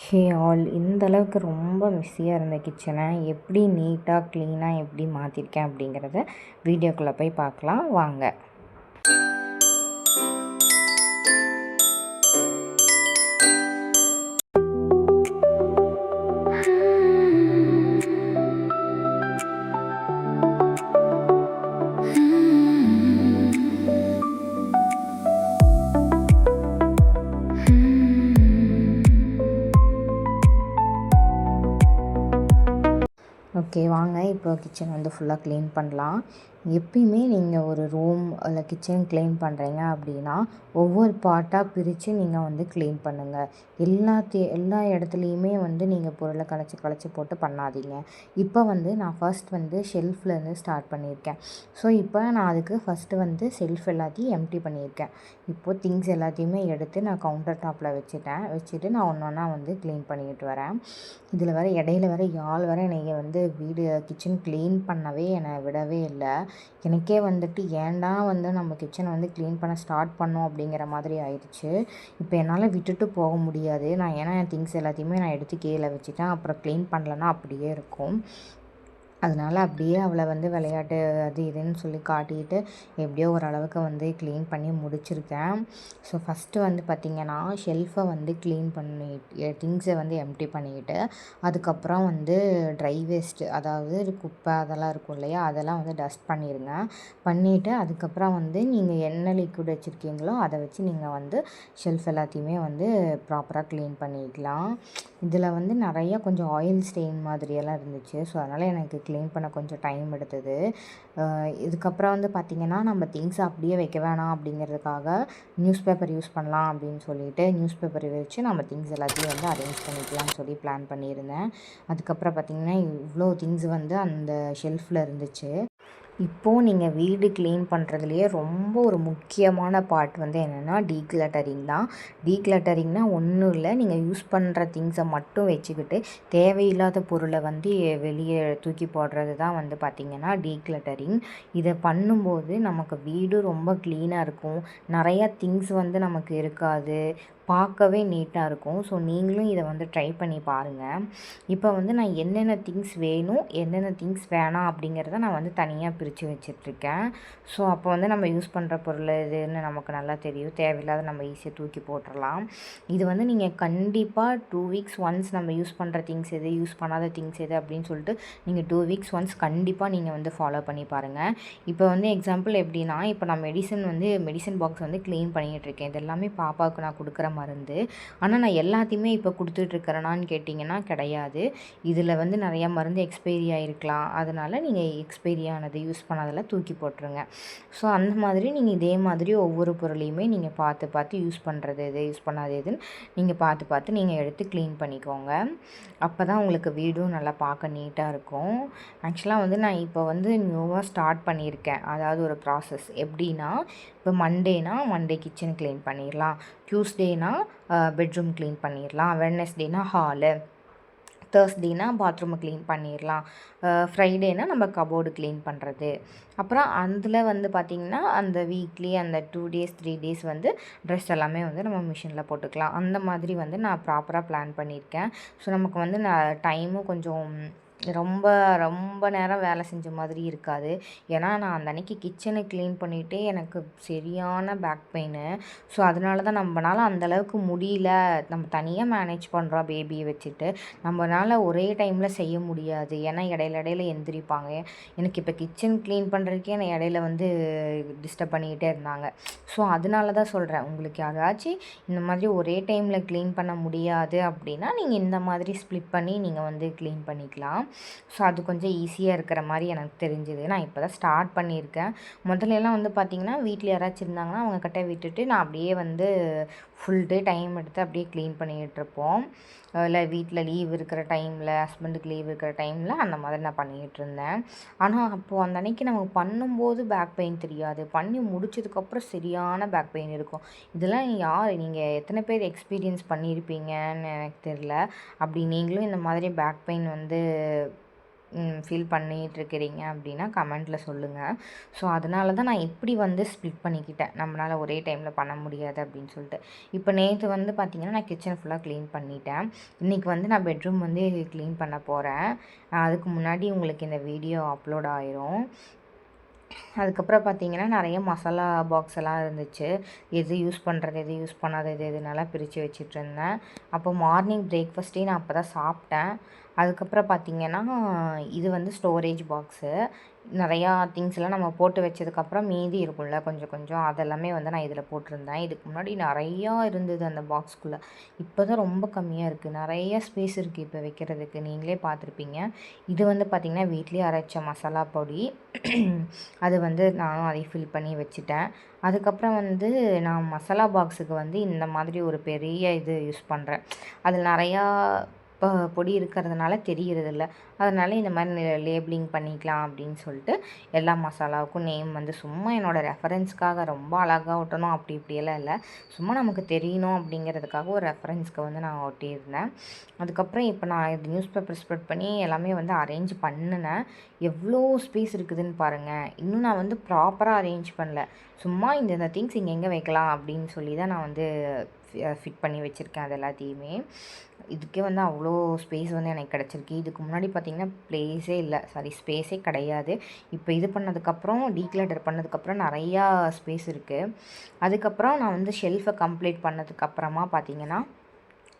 Hey all இந்த அளவுக்கு ரொம்ப மெஸ்ஸியாக இருந்த கிச்சனை எப்படி நீட்டாக க்ளீனாக எப்படி மாற்றிருக்கேன் அப்படிங்கிறத வீடியோக்குள்ளே போய் பார்க்கலாம் வாங்க. ஓகே வாங்க, இப்போ கிச்சன் வந்து ஃபுல்லாக க்ளீன் பண்ணலாம். எப்பயுமே நீங்கள் ஒரு ரூம் இல்லை கிச்சன் க்ளீன் பண்ணுறீங்க அப்படின்னா ஒவ்வொரு பார்ட்டாக பிரித்து நீங்கள் வந்து க்ளீன் பண்ணுங்கள். எல்லா இடத்துலையுமே வந்து நீங்கள் பொருளை கலைச்சி போட்டு பண்ணாதீங்க. இப்போ வந்து நான் ஃபர்ஸ்ட் வந்து ஷெல்ஃப்லேருந்து ஸ்டார்ட் பண்ணியிருக்கேன். ஸோ இப்போ நான் அதுக்கு ஃபஸ்ட்டு வந்து ஷெல்ஃப் எல்லாத்தையும் எம்ப்டி பண்ணியிருக்கேன். இப்போது திங்ஸ் எல்லாத்தையுமே எடுத்து நான் கவுண்டர் டாப்பில் வச்சுட்டு நான் ஒன்று ஒன்றா வந்து க்ளீன் பண்ணிக்கிட்டு வரேன். இதில் இடையில யாழ் என்னை வந்து வீடு கிச்சன் க்ளீன் பண்ணவே என்னை விடவே இல்லை. எனக்கே வந்துட்டு ஏன்டா வந்து நம்ம கிச்சனை வந்து க்ளீன் பண்ண ஸ்டார்ட் பண்ணோம் அப்படிங்கிற மாதிரி ஆயிடுச்சு. இப்போ என்னால் விட்டுட்டு போக முடியாது. ஏன்னா என் திங்ஸ் எல்லாத்தையுமே நான் எடுத்து கீழே வச்சுட்டேன். அப்புறம் க்ளீன் பண்ணலன்னா அப்படியே இருக்கும். அதனால் அப்படியே அவளை வந்து விளையாட்டு அது இதுன்னு சொல்லி காட்டிக்கிட்டு எப்படியோ ஓரளவுக்கு வந்து க்ளீன் பண்ணி முடிச்சிருக்கேன். ஸோ ஃபஸ்ட்டு வந்து பார்த்திங்கன்னா ஷெல்ஃபை வந்து க்ளீன் திங்ஸை வந்து எம்ப்டி பண்ணிக்கிட்டு அதுக்கப்புறம் வந்து ட்ரை வேஸ்ட்டு, அதாவது குப்பை அதெல்லாம் இருக்கும் இல்லையா, அதெல்லாம் வந்து டஸ்ட் பண்ணிடுங்க. பண்ணிவிட்டு அதுக்கப்புறம் வந்து நீங்கள் என்ன லிக்விட் வச்சுருக்கீங்களோ அதை வச்சு நீங்கள் வந்து ஷெல்ஃப் எல்லாத்தையுமே வந்து ப்ராப்பராக க்ளீன் பண்ணிக்கலாம். இதில் வந்து நிறையா கொஞ்சம் ஆயில் ஸ்டெயின் மாதிரியெல்லாம் இருந்துச்சு. ஸோ அதனால் எனக்கு க்ளீன் பண்ண கொஞ்சம் டைம் எடுத்தது. இதுக்கப்புறம் வந்து பார்த்திங்கன்னா நம்ம திங்ஸ் அப்படியே வைக்க வேணாம் அப்படிங்கிறதுக்காக நியூஸ் பேப்பர் யூஸ் பண்ணலாம் அப்படின்னு சொல்லிட்டு நியூஸ் பேப்பர் வச்சு நம்ம திங்ஸ் எல்லாத்தையும் வந்து அரேஞ்ச் பண்ணிக்கலாம்னு சொல்லி பிளான் பண்ணியிருந்தேன். அதுக்கப்புறம் பார்த்திங்கன்னா இவ்வளோ திங்ஸ் வந்து அந்த ஷெல்ஃபில் இருந்துச்சு. இப்போது நீங்கள் வீடு க்ளீன் பண்ணுறதுலையே ரொம்ப ஒரு முக்கியமான பார்ட் வந்து என்னென்னா டீக்ளட்டரிங் தான். டீக்ளட்டரிங்னால் ஒன்றும் இல்லை, நீங்கள் யூஸ் பண்ணுற திங்ஸை மட்டும் வச்சுக்கிட்டு தேவையில்லாத பொருளை வந்து வெளியே தூக்கி போடுறது தான் வந்து பார்த்திங்கன்னா டீக்ளட்டரிங். இதை பண்ணும்போது நமக்கு வீடு ரொம்ப க்ளீனாக இருக்கும். நிறையா திங்ஸ் வந்து நமக்கு இருக்காது, பார்க்கவே நீட்டாக இருக்கும். ஸோ நீங்களும் இதை வந்து ட்ரை பண்ணி பாருங்கள். இப்போ வந்து நான் என்னென்ன திங்ஸ் வேணும் என்னென்ன திங்ஸ் வேணாம் அப்படிங்கிறத நான் வந்து தனியாக பிரித்து வச்சிட்ருக்கேன். ஸோ அப்போ வந்து நம்ம யூஸ் பண்ணுற பொருள் இதுன்னு நமக்கு நல்லா தெரியும். தேவையில்லாத நம்ம ஈஸியாக தூக்கி போட்டுடலாம். இது வந்து நீங்கள் கண்டிப்பாக 2 வீக்ஸ் ஒன்ஸ் நம்ம யூஸ் பண்ணுற திங்ஸ் எது, யூஸ் பண்ணாத திங்ஸ் எது அப்படின்னு சொல்லிட்டு நீங்கள் 2 வீக்ஸ் ஒன்ஸ் கண்டிப்பாக நீங்கள் வந்து ஃபாலோ பண்ணி பாருங்கள். இப்போ வந்து எக்ஸாம்பிள் எப்படின்னா, இப்போ நான் மெடிசன் பாக்ஸ் வந்து க்ளீன் பண்ணிகிட்ருக்கேன். இது எல்லாமே பாப்பாவுக்கு நான் கொடுக்குற மருந்து. ஆனால் நான் எல்லாத்தையுமே இப்போ கொடுத்துட்ருக்கிறேனான்னு கேட்டிங்கன்னா கிடையாது. இதில் வந்து நிறையா மருந்து எக்ஸ்பைரி ஆகிருக்கலாம். அதனால் நீங்கள் எக்ஸ்பைரி ஆனது யூஸ் பண்ணதெல்லாம் தூக்கி போட்டுருங்க. ஸோ அந்த மாதிரி நீங்கள் இதே மாதிரி ஒவ்வொரு பொருளையுமே நீங்கள் பார்த்து யூஸ் பண்ணுறது எது, யூஸ் பண்ணாது எதுன்னு நீங்கள் பார்த்து நீங்கள் எடுத்து க்ளீன் பண்ணிக்கோங்க. அப்போ தான் உங்களுக்கு வீடும் நல்லா பார்க்க நீட்டாக இருக்கும். ஆக்சுவலாக வந்து நான் இப்போ வந்து நியூவாக ஸ்டார்ட் பண்ணியிருக்கேன். அதாவது ஒரு ப்ராசஸ் எப்படின்னா, இப்போ மண்டே கிச்சன் க்ளீன் பண்ணிடலாம், டியூஸ்டேனா பெட்ரூம் க்ளீன் பண்ணிடலாம், வெட்னஸ்டேனா ஹாலு, தேர்ஸ்டேனா பாத்ரூமை க்ளீன் பண்ணிடலாம், ஃப்ரைடேனா நம்ம கபோர்டு க்ளீன் பண்ணுறது. அப்புறம் அதில் வந்து பார்த்திங்கன்னா அந்த வீக்லி அந்த 2 டேஸ் 3 டேஸ் வந்து ட்ரெஸ் எல்லாமே வந்து நம்ம மிஷினில் போட்டுக்கலாம். அந்த மாதிரி வந்து நான் ப்ராப்பராக பிளான் பண்ணியிருக்கேன். ஸோ நமக்கு வந்து டைமும் கொஞ்சம் ரொம்ப நேரம் வேலை செஞ்ச மாதிரி இருக்காது. ஏன்னா நான் அந்த அன்றைக்கி கிச்சனை க்ளீன் பண்ணிவிட்டு எனக்கு சரியான பேக் பெயின். ஸோ அதனால தான் நம்மளால் அந்தளவுக்கு முடியல. நம்ம தனியாக மேனேஜ் பண்ணுறோம் பேபியை வச்சுட்டு, நம்மளால் ஒரே டைமில் செய்ய முடியாது. ஏன்னா இடையில எந்திரிப்பாங்க. எனக்கு இப்போ கிச்சன் க்ளீன் பண்ணுறதுக்கே என்னை இடையில வந்து டிஸ்டர்ப் பண்ணிக்கிட்டே இருந்தாங்க. ஸோ அதனால தான் சொல்கிறேன், உங்களுக்கு யாராச்சும் இந்த மாதிரி ஒரே டைமில் க்ளீன் பண்ண முடியாது அப்படின்னா நீங்கள் இந்த மாதிரி ஸ்ப்ளிட் பண்ணி நீங்கள் வந்து க்ளீன் பண்ணிக்கலாம். ஸோ அது கொஞ்சம் ஈஸியாக இருக்கிற மாதிரி எனக்கு தெரிஞ்சுது. நான் இப்போ தான் ஸ்டார்ட் பண்ணியிருக்கேன். முதல்லலாம் வந்து பார்த்திங்கன்னா வீட்டில் யாராச்சும் இருந்தாங்கன்னா அவங்கக்கிட்ட விட்டுட்டு நான் அப்படியே வந்து ஃபுல் டே டைம் எடுத்து அப்படியே க்ளீன் பண்ணிகிட்ருப்போம். இல்லை வீட்டில் லீவ் இருக்கிற டைமில், ஹஸ்பண்டுக்கு லீவ் இருக்கிற டைமில் அந்த மாதிரி நான் பண்ணிகிட்ருந்தேன். ஆனால் அப்போது அந்த அன்றைக்கி நமக்கு பண்ணும்போது பேக் பெயின் தெரியாது, பண்ணி முடிச்சதுக்கப்புறம் சரியான பேக் பெயின் இருக்கும். இதெல்லாம் நீங்கள் எத்தனை பேர் எக்ஸ்பீரியன்ஸ் பண்ணியிருப்பீங்கன்னு எனக்கு தெரில. அப்படி நீங்களும் இந்த மாதிரி பேக் பெயின் வந்து ஃபீல் பண்ணிகிட்ருக்கிறீங்க அப்படின்னா கமெண்ட்டில் சொல்லுங்கள். ஸோ அதனால தான் நான் இப்படி வந்து ஸ்ப்ளிட் பண்ணிக்கிட்டேன். நம்மளால் ஒரே டைமில் பண்ண முடியாது அப்படின்னு சொல்லிட்டு. இப்போ நேற்று வந்து பார்த்திங்கன்னா நான் கிச்சன் ஃபுல்லாக க்ளீன் பண்ணிட்டேன். இன்றைக்கி வந்து நான் பெட்ரூம் வந்து க்ளீன் பண்ண போகிறேன். அதுக்கு முன்னாடி உங்களுக்கு இந்த வீடியோ அப்லோட் ஆயிரும். அதுக்கப்புறம் பார்த்திங்கன்னா நிறைய மசாலா பாக்ஸ் எல்லாம் இருந்துச்சு. எது யூஸ் பண்ணுறது, எது யூஸ் பண்ணாதது எதுனாலாம் பிரித்து வச்சிட்ருந்தேன். அப்போ மார்னிங் பிரேக்ஃபாஸ்ட்டே நான் அப்போ தான் சாப்பிட்டேன். அதுக்கப்புறம் பார்த்திங்கன்னா இது வந்து ஸ்டோரேஜ் பாக்ஸு. நிறையா திங்ஸ்லாம் நம்ம போட்டு வச்சதுக்கப்புறம் மீதி இருக்கும்ல கொஞ்சம் கொஞ்சம், அதெல்லாமே வந்து நான் இதில் போட்டிருந்தேன். இதுக்கு முன்னாடி நிறையா இருந்தது அந்த பாக்ஸ்குள்ளே. இப்போ தான் ரொம்ப கம்மியாக இருக்குது. நிறைய ஸ்பேஸ் இருக்குது இப்போ வைக்கிறதுக்கு. நீங்களே பார்த்துருப்பீங்க. இது வந்து பார்த்திங்கன்னா வீட்லேயே அரைச்ச மசாலா பொடி. அது வந்து நானும் அதை ஃபில் பண்ணி வச்சுட்டேன். அதுக்கப்புறம் வந்து நான் மசாலா பாக்ஸுக்கு வந்து இந்த மாதிரி ஒரு பெரிய இது யூஸ் பண்ணுறேன். அதில் நிறையா பொடி இருக்கிறதுனால தெரியறதில்ல. அதனால் இந்த மாதிரி லேபிளிங் பண்ணிக்கலாம் அப்படின்னு சொல்லிட்டு எல்லா மசாலாவுக்கும் நேம் வந்து சும்மா என்னோடய ரெஃபரன்ஸ்க்காக ரொம்ப அழகாக ஒட்டணும் அப்படி இப்படியெல்லாம் இல்லை. சும்மா நமக்கு தெரியணும் அப்படிங்கிறதுக்காக ஒரு ரெஃபரன்ஸ்க்கு வந்து நான் ஒட்டியிருந்தேன். அதுக்கப்புறம் இப்போ நான் இது நியூஸ் பேப்பர் ஸ்ப்ரெட் பண்ணி எல்லாமே வந்து அரேஞ்ச் பண்ணினேன். எவ்வளோ ஸ்பேஸ் இருக்குதுன்னு பாருங்கள். இன்னும் நான் வந்து ப்ராப்பராக அரேஞ்ச் பண்ணல. சும்மா இந்த திங்ஸ் இங்கே எங்கே வைக்கலாம் அப்படின்னு சொல்லி தான் நான் வந்து ஃபிட் பண்ணி வச்சுருக்கேன் அது எல்லாத்தையுமே. இதுக்கே வந்து அவ்வளோ ஸ்பேஸ் வந்து எனக்கு கிடச்சிருக்கு. இதுக்கு முன்னாடி பார்த்திங்கன்னா ப்ளேஸே இல்லை, ஸ்பேஸே கிடையாது. இப்போ இது பண்ணதுக்கப்புறம் டீக்ளட்டர் பண்ணதுக்கப்புறம் நிறையா ஸ்பேஸ் இருக்குது. அதுக்கப்புறம் நான் வந்து ஷெல்ஃபை கம்ப்ளீட் பண்ணதுக்கப்புறமா பார்த்திங்கன்னா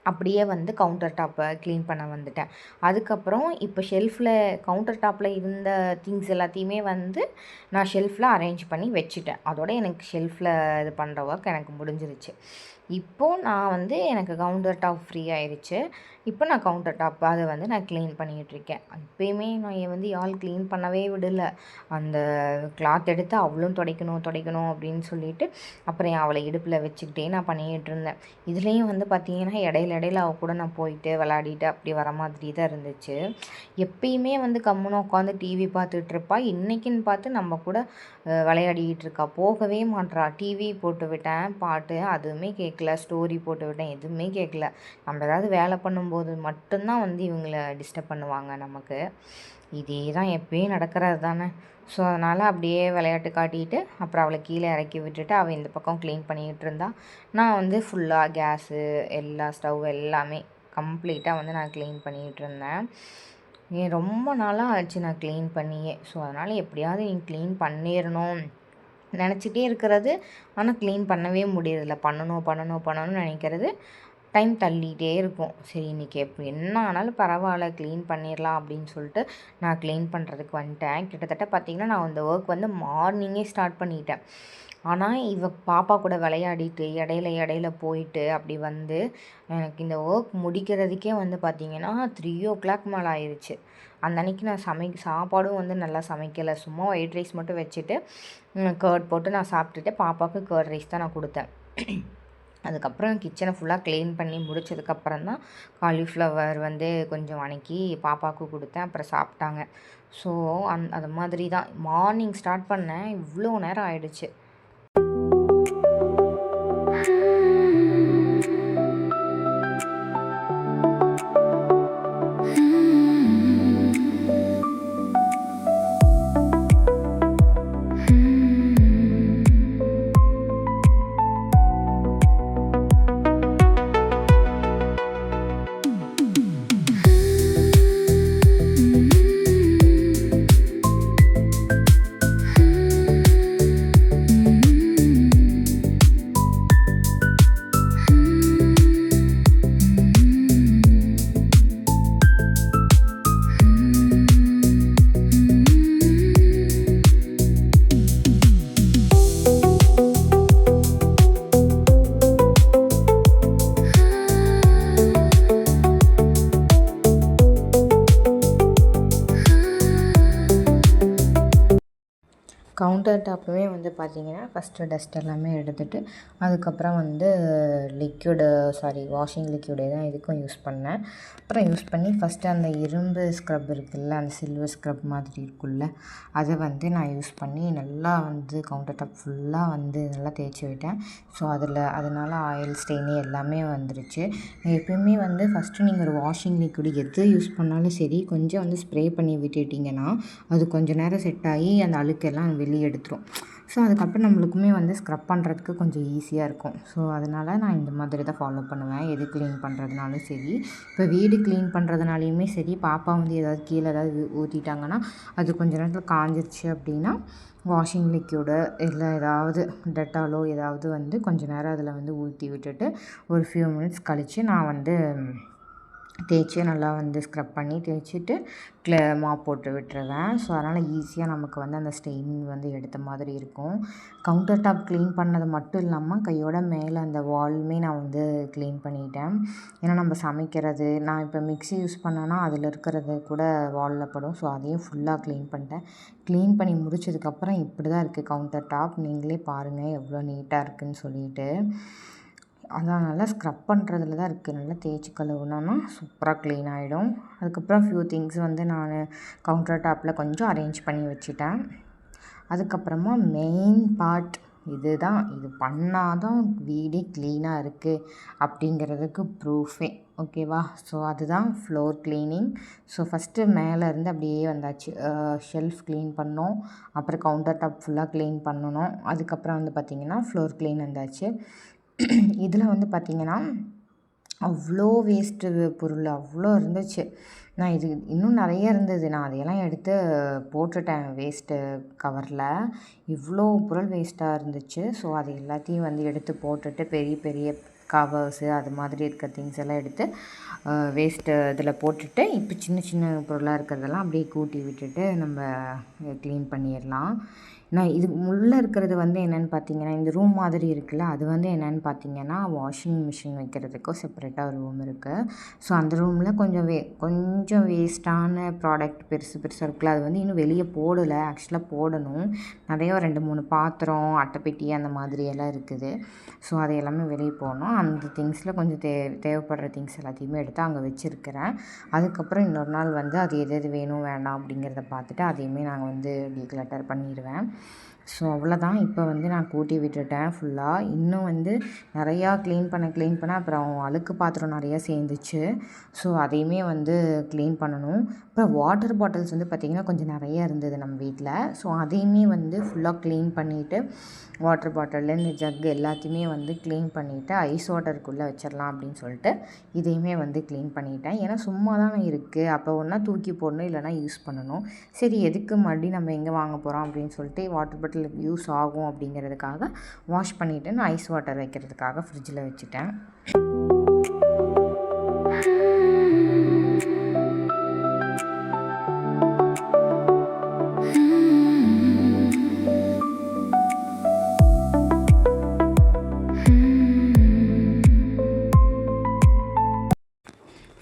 அப்படியே வந்து கவுண்டர் டாப்பை க்ளீன் பண்ண வந்துட்டேன். அதுக்கப்புறம் இப்போ ஷெல்ஃபில் கவுண்டர் டாப்பில் இருந்த திங்ஸ் எல்லாத்தையுமே வந்து நான் ஷெல்ஃபில் அரேஞ்ச் பண்ணி வச்சுட்டேன். அதோட எனக்கு ஷெல்ஃபில் இது பண்ணுற ஒர்க் எனக்கு முடிஞ்சிருச்சு. இப்போது நான் வந்து எனக்கு கவுண்டர் டாப் ஃப்ரீ ஆயிடுச்சு. இப்போ நான் கவுண்டர் டாப் அதை வந்து நான் க்ளீன் பண்ணிகிட்ருக்கேன். இப்போயுமே நான் வந்து க்ளீன் பண்ணவே விடலை. அந்த கிளாத் எடுத்து அவளும் துடைக்கணும் அப்படின்னு சொல்லிட்டு அப்புறம் அவளை இடுப்பில் வச்சுக்கிட்டே நான் பண்ணிகிட்டு இருந்தேன். இதுலேயும் வந்து பார்த்திங்கன்னா இடையில அவள் கூட நான் போயிட்டு விளையாடிட்டு அப்படி வர மாதிரி தான் இருந்துச்சு. எப்பயுமே வந்து கம்முன்னு உட்காந்து டிவி பார்த்துட்ருப்பா. இன்றைக்கின்னு பார்த்து நம்ம கூட விளையாடிக்கிட்டு இருக்கா. போகவே மாட்றா. டிவி போட்டு விட்டேன் பாட்டு, அதுவுமே கேட்கல. ஸ்டோரி போட்டு விட்டேன், எதுவுமே கேட்கல. நம்ம ஏதாவது வேலை பண்ணும்போது மட்டும்தான் வந்து இவங்கள டிஸ்டர்ப் பண்ணுவாங்க நமக்கு. இதே தான் எப்பயும் நடக்கிறது தானே. ஸோ அதனால் அப்படியே விளையாட்டு காட்டிட்டு அப்புறம் அவளை கீழே இறக்கி விட்டுட்டு அவள் இந்த பக்கம் க்ளீன் பண்ணிக்கிட்டு இருந்தா. நான் வந்து ஃபுல்லாக கேஸு எல்லா ஸ்டவ் எல்லாமே கம்ப்ளீட்டாக வந்து நான் க்ளீன் பண்ணிக்கிட்டு இருந்தேன். ரொம்ப நாளாக ஆச்சு நான் க்ளீன் பண்ணியே. ஸோ அதனால் எப்படியாவது நீ க்ளீன் பண்ணிடணும் நினச்சிட்டே இருக்கிறது. ஆனால் க்ளீன் பண்ணவே முடியறதில்ல. பண்ணணும்னு நினைக்கிறது. டைம் தள்ளிகிட்டே இருக்கும். சரி இன்றைக்கி என்ன ஆனாலும் பரவாயில்ல க்ளீன் பண்ணிடலாம் அப்படின்னு சொல்லிட்டு நான் க்ளீன் பண்ணுறதுக்கு வந்துட்டேன். கிட்டத்தட்ட பார்த்திங்கன்னா நான் அந்த ஒர்க் வந்து மார்னிங்கே ஸ்டார்ட் பண்ணிட்டேன். ஆனால் பாப்பா கூட விளையாடிட்டு இடையில போயிட்டு அப்படி வந்து எனக்கு இந்த ஒர்க் முடிக்கிறதுக்கே வந்து பார்த்திங்கன்னா 3:00 மேலே ஆயிடுச்சு. அந்த அன்றைக்கி நான் சாப்பாடும் வந்து நல்லா சமைக்கலை. சும்மா ஒயிட் ரைஸ் மட்டும் வச்சுட்டு கர்ட் போட்டு நான் சாப்பிட்டுட்டு பாப்பாவுக்கு கர்ட் ரைஸ் தான் நான் கொடுத்தேன். அதுக்கப்புறம் கிச்சனை ஃபுல்லாக க்ளீன் பண்ணி முடிச்சதுக்கப்புறம் தான் காலிஃப்ளவர் வந்து கொஞ்சம் வதக்கி பாப்பாவுக்கு கொடுத்தேன். அப்புறம் சாப்பிட்டாங்க. ஸோ அது மாதிரி தான் மார்னிங் ஸ்டார்ட் பண்ணேன். இவ்வளோ நேரம் ஆயிடுச்சு. கவுண்டர் டாப்புமே வந்து பார்த்திங்கன்னா ஃபஸ்ட்டு டஸ்ட் எல்லாமே எடுத்துகிட்டு அதுக்கப்புறம் வந்து வாஷிங் லிக்யூடே தான் இதுக்கும் யூஸ் பண்ணேன். அப்புறம் யூஸ் பண்ணி ஃபஸ்ட்டு அந்த இரும்பு ஸ்க்ரப் இருக்குல்ல, அந்த சில்வர் ஸ்க்ரப் மாதிரி இருக்குல்ல, அதை வந்து நான் யூஸ் பண்ணி நல்லா வந்து கவுண்டர் டாப் ஃபுல்லாக வந்து நல்லா தேய்ச்சி விட்டேன். ஸோ அதனால் ஆயில் ஸ்டெயின் எல்லாமே வந்துருச்சு. எப்பயுமே வந்து ஃபஸ்ட்டு நீங்கள் ஒரு வாஷிங் லிக்விட் எது யூஸ் பண்ணாலும் சரி, கொஞ்சம் வந்து ஸ்ப்ரே பண்ணி விட்டுட்டிங்கன்னா அது கொஞ்சம் நேரம் செட் ஆகி அந்த அழுக்கெல்லாம் வெளியே எடுத்துரும். ஸோ அதுக்கப்புறம் நம்மளுக்குமே வந்து ஸ்க்ரப் பண்ணுறதுக்கு கொஞ்சம் ஈஸியாக இருக்கும். ஸோ அதனால் நான் இந்த மாதிரி தான் ஃபாலோ பண்ணுவேன். எது க்ளீன் பண்ணுறதுனாலும் சரி, இப்போ வீடு க்ளீன் பண்ணுறதுனாலையுமே சரி, பாப்பா வந்து ஏதாவது கீழே ஏதாவது ஊற்றிட்டாங்கன்னா அது கொஞ்சம் நேரத்தில் காஞ்சிருச்சு அப்படின்னா வாஷிங் லிக்யூடு இல்லை ஏதாவது டெட்டாலோ ஏதாவது வந்து கொஞ்சம் நேரம் அதில் வந்து ஊற்றி விட்டுட்டு ஒரு ஃபியூ மினிட்ஸ் கழித்து நான் வந்து தேய்ச்சி நல்லா வந்து ஸ்க்ரப் பண்ணி தேய்ச்சிட்டு மாப் போட்டு விட்டுருவேன். ஸோ அதனால் ஈஸியாக நமக்கு வந்து அந்த ஸ்டெயின் வந்து எடுத்த மாதிரி இருக்கும். கவுண்டர் டாப் க்ளீன் பண்ணது மட்டும் இல்லாமல் கையோட மேலே அந்த வாலுமே நான் வந்து க்ளீன் பண்ணிட்டேன். ஏன்னா நம்ம சமைக்கிறது, நான் இப்போ மிக்ஸி யூஸ் பண்ணேன்னா அதில் இருக்கிறது கூட வாலில் படும். ஸோ அதையும் ஃபுல்லாக க்ளீன் பண்ணிட்டேன். க்ளீன் பண்ணி முடிச்சதுக்கப்புறம் இப்படி தான் இருக்குது கவுண்டர் டாப். நீங்களே பாருங்கள் எவ்வளோ நீட்டாக இருக்குதுன்னு சொல்லிட்டு. அதான் நல்லா ஸ்க்ரப் பண்ணுறதுல தான் இருக்குது. நல்லா தேய்ச்சி கழுவுனோன்னா சூப்பராக க்ளீன் ஆகிடும். அதுக்கப்புறம் ஃபியூ திங்ஸ் வந்து நான் கவுண்டர் டாப்பில் கொஞ்சம் அரேஞ்ச் பண்ணி வச்சுட்டேன். அதுக்கப்புறமா மெயின் பார்ட் இதுதான். இது பண்ணால் தான் வீடே க்ளீனாக இருக்குது அப்படிங்கிறதுக்கு ப்ரூஃபே. ஓகேவா? ஸோ அதுதான் ஃப்ளோர் க்ளீனிங். ஸோ ஃபஸ்ட்டு மேலேருந்து அப்படியே வந்தாச்சு. ஷெல்ஃப் க்ளீன் பண்ணோம். அப்புறம் கவுண்டர் டாப் ஃபுல்லாக க்ளீன் பண்ணணும். அதுக்கப்புறம் வந்து பார்த்திங்கன்னா ஃப்ளோர் க்ளீன் வந்தாச்சு. இதில் வந்து பார்த்திங்கன்னா அவ்வளோ வேஸ்ட்டு பொருள் அவ்வளோ இருந்துச்சு. நான் இது இன்னும் நிறைய இருந்தது. நான் அதையெல்லாம் எடுத்து போட்டுட்டேன் வேஸ்ட்டு கவரில். இவ்வளோ பொருள் வேஸ்ட்டாக இருந்துச்சு. ஸோ அது எல்லாத்தையும் வந்து எடுத்து போட்டுட்டு பெரிய பெரிய கவர்ஸு அது மாதிரி இருக்க திங்ஸ் எல்லாம் எடுத்து வேஸ்ட்டு இதில் போட்டுட்டு இப்போ சின்ன சின்ன பொருளாக இருக்கிறதெல்லாம் அப்படியே கூட்டி விட்டுட்டு நம்ம க்ளீன் பண்ணிடலாம். நான் இது உள்ளே இருக்கிறது வந்து என்னென்னு பார்த்தீங்கன்னா, இந்த ரூம் மாதிரி இருக்குல்ல, அது வந்து என்னென்னு பார்த்தீங்கன்னா வாஷிங் மிஷின் வைக்கிறதுக்கும் செப்பரேட்டாக ஒரு ரூம் இருக்குது. ஸோ அந்த ரூமில் கொஞ்சம் வேஸ்ட்டான ப்ராடக்ட் பெருசு பெருசாக இருக்குல்ல, அது வந்து இன்னும் வெளியே போடலை. ஆக்சுவலாக போடணும். நிறையா 2, 3 பாத்திரம், அட்டைப்பெட்டி அந்த மாதிரி எல்லாம் இருக்குது. ஸோ அது எல்லாமே வெளியே போகணும். அந்த திங்ஸில் கொஞ்சம் தேவைப்படுற திங்ஸ் எல்லாத்தையுமே எடுத்து அங்கே வச்சுருக்கிறேன். அதுக்கப்புறம் இன்னொரு நாள் வந்து அது எது வேணும் வேண்டாம் அப்படிங்கிறத பார்த்துட்டு அதையுமே நாங்கள் வந்து டீக்ளட்டர் பண்ணிடுவேன். ஸோ அவ்வளோதான். இப்போ வந்து நான் கூட்டி விட்டுட்டேன் ஃபுல்லாக. இன்னும் வந்து நிறையா க்ளீன் பண்ண அப்புறம் அழுக்கு பாத்திரம் நிறையா சேர்ந்துச்சு. ஸோ அதையுமே வந்து க்ளீன் பண்ணணும். அப்புறம் வாட்டர் பாட்டில்ஸ் வந்து பார்த்திங்கன்னா கொஞ்சம் நிறையா இருந்தது நம்ம வீட்டில். ஸோ அதையுமே வந்து ஃபுல்லாக க்ளீன் பண்ணிவிட்டு வாட்டர் பாட்டில் இந்த ஜக் எல்லாத்தையுமே வந்து க்ளீன் பண்ணிவிட்டு ஐஸ் வாட்டருக்குள்ளே வச்சிடலாம் அப்படின்னு சொல்லிட்டு இதையுமே வந்து க்ளீன் பண்ணிட்டேன். ஏன்னா சும்மா தானே இருக்குது. அப்போ ஒன்றா தூக்கி போடணும், இல்லைனா யூஸ் பண்ணணும். சரி எதுக்கு மறுபடியும் நம்ம எங்கே வாங்க போகிறோம் அப்படின்னு சொல்லிட்டு வாட்டர் பாட்டில் யூஸ் ஆகும் அப்படிங்கிறதுக்காக வாஷ் பண்ணிவிட்டு நான் ஐஸ் வாட்டர் வைக்கிறதுக்காக ஃப்ரிட்ஜில் வச்சுட்டேன்.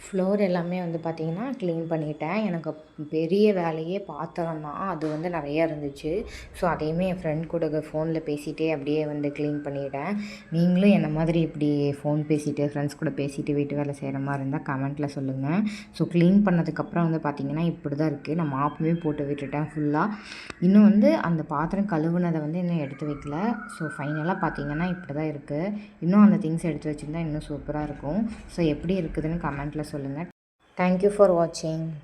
ஃப்ளோர் எல்லாமே வந்து பார்த்திங்கன்னா க்ளீன் பண்ணிட்டேன். எனக்கு பெரிய வேலையே பாத்திரம் தான். அது வந்து நிறையா இருந்துச்சு. ஸோ அதையுமே என் ஃப்ரெண்ட் கூட ஃபோனில் பேசிகிட்டே அப்படியே வந்து க்ளீன் பண்ணிட்டேன். நீங்களும் என்ன மாதிரி இப்படி ஃபோன் பேசிவிட்டு ஃப்ரெண்ட்ஸ் கூட பேசிவிட்டு வீட்டு வேலை செய்கிற மாதிரி இருந்தால் கமெண்ட்டில் சொல்லுங்கள். ஸோ க்ளீன் பண்ணதுக்கப்புறம் வந்து பார்த்திங்கன்னா இப்படி தான் இருக்குது. நான் மாப்புமே போட்டு விட்டுட்டேன் ஃபுல்லாக. இன்னும் வந்து அந்த பாத்திரம் கழுவுனதை வந்து இன்னும் எடுத்து வைக்கல. ஸோ ஃபைனலாக பார்த்திங்கன்னா இப்படி தான் இருக்குது. இன்னும் அந்த திங்ஸ் எடுத்து வச்சுருந்தா இன்னும் சூப்பராக இருக்கும். ஸோ எப்படி இருக்குதுன்னு கமெண்ட்டில் சொல்லுங்கள். Thank you for watching.